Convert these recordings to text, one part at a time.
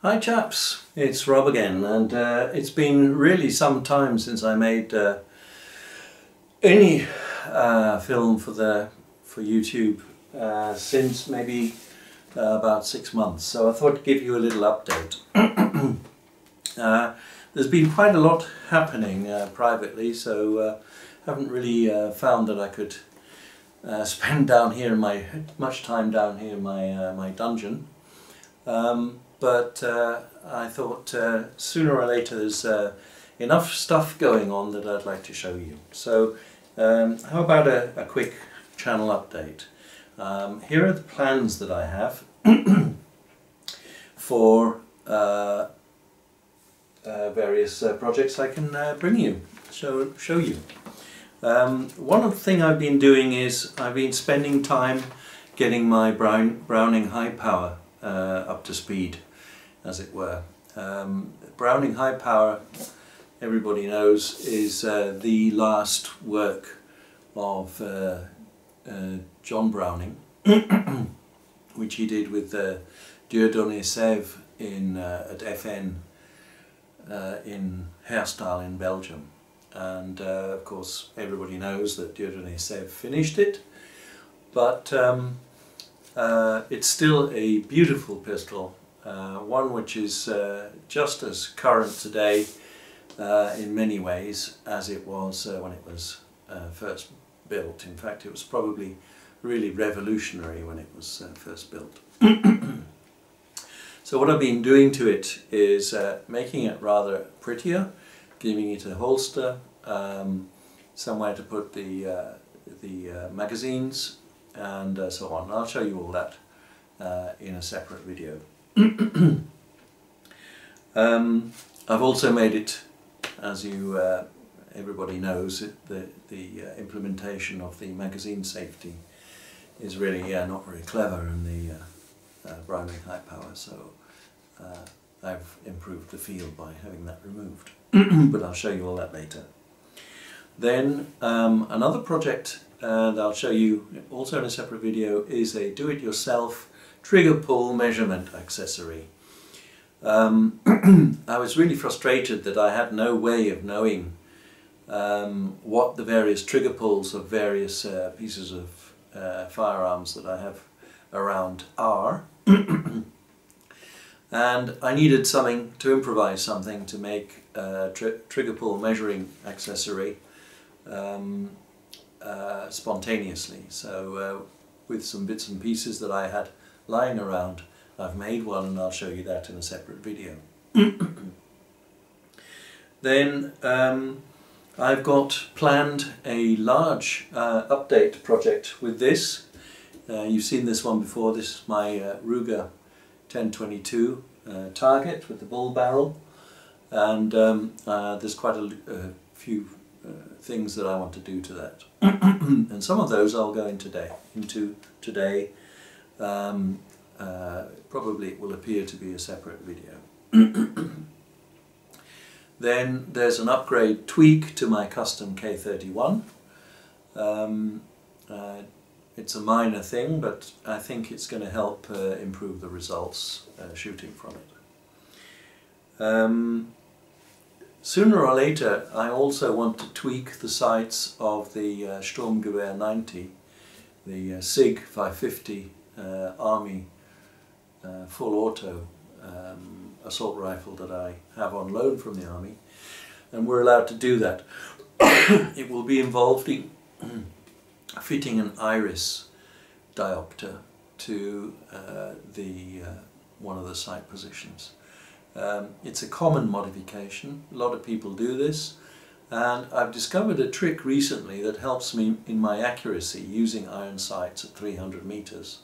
Hi chaps, it's Rob again, and it's been really some time since I made any film for YouTube, since maybe about 6 months, so I thought I'd give you a little update. There's been quite a lot happening privately, so haven't really found that I could spend much time down here in my dungeon. But I thought sooner or later there's enough stuff going on that I'd like to show you. So how about a quick channel update? Here are the plans that I have for various projects I can show you. One thing I've been doing is I've been spending time getting my Browning high power up to speed, as it were. Browning high power, everybody knows, is the last work of John Browning, which he did with Dieudonné Sève at FN in Herstal in Belgium. And of course everybody knows that Dieudonné Sève finished it, but it's still a beautiful pistol, one which is just as current today in many ways as it was when it was first built. In fact, it was probably really revolutionary when it was first built. So what I've been doing to it is making it rather prettier, giving it a holster, somewhere to put the magazines, and so on. I'll show you all that in a separate video. I've also made it, as everybody knows, the implementation of the magazine safety is really not very clever in the Browning high power, so I've improved the feel by having that removed. But I'll show you all that later. Then another project that I'll show you also in a separate video is a do-it-yourself trigger pull measurement accessory. I was really frustrated that I had no way of knowing what the various trigger pulls of various pieces of firearms that I have around are. And I needed something to improvise, something to make a trigger pull measuring accessory spontaneously. So with some bits and pieces that I had lying around, I've made one, and I'll show you that in a separate video. Then I've got planned a large update project with this. You've seen this one before. This is my Ruger 1022 target with the bull barrel, and there's quite a few things that I want to do to that. And some of those I'll go into today. Probably it will appear to be a separate video. Then there's an upgrade tweak to my custom K31. It's a minor thing, but I think it's going to help improve the results shooting from it. Sooner or later I also want to tweak the sights of the Sturmgewehr 90, the SIG 550 Army full auto assault rifle that I have on loan from the Army, and we're allowed to do that. It will be involving fitting an iris diopter to one of the sight positions. It's a common modification. A lot of people do this, and I've discovered a trick recently that helps me in my accuracy using iron sights at 300 meters.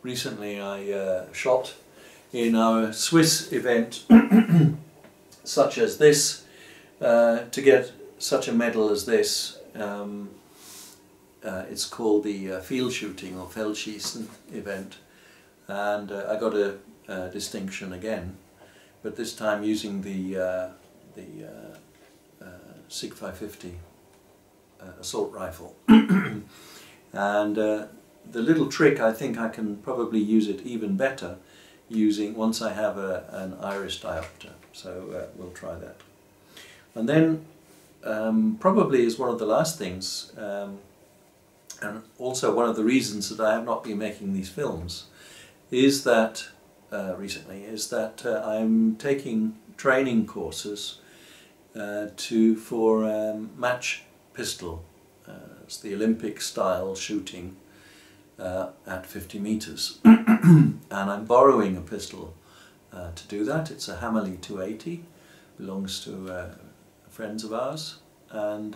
Recently I shot in our Swiss event such as this, to get such a medal as this. It's called the field shooting or Feldschiessen event, and I got a distinction again, but this time using the SIG 550 assault rifle. And the little trick, I think I can probably use it even better, once I have an iris diopter. So we'll try that. And then probably is one of the last things, and also one of the reasons that I have not been making these films, is that recently I'm taking training courses for match pistol. It's the Olympic style shooting at 50 meters. And I'm borrowing a pistol to do that. It's a Hämmerli 280, belongs to friends of ours, and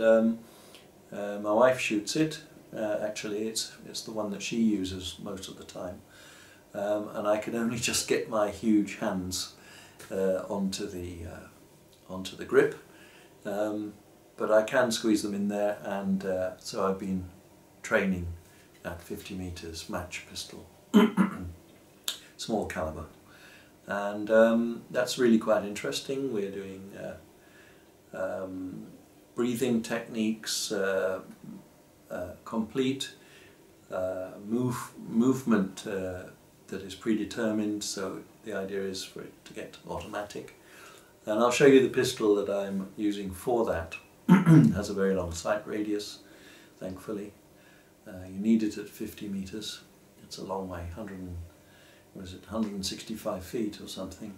my wife shoots it. Actually it's the one that she uses most of the time, and I can only just get my huge hands onto the grip, but I can squeeze them in there, and so I've been training at 50 meters match pistol, small caliber, and that's really quite interesting. We're doing breathing techniques, complete movement that is predetermined, so the idea is for it to get automatic. And I'll show you the pistol that I'm using for that. It has a very long sight radius, thankfully. You need it at 50 meters. It's a long way, 165 feet or something.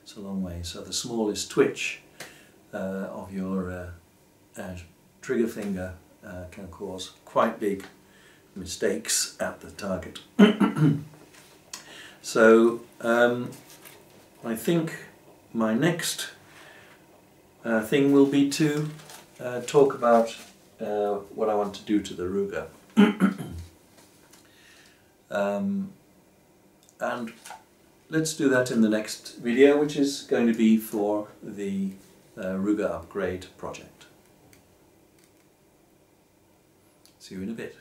It's a long way. So the smallest twitch of your trigger finger can cause quite big mistakes at the target. So I think my next thing will be to talk about what I want to do to the Ruger. And let's do that in the next video, which is going to be for the Ruger upgrade project. See you in a bit.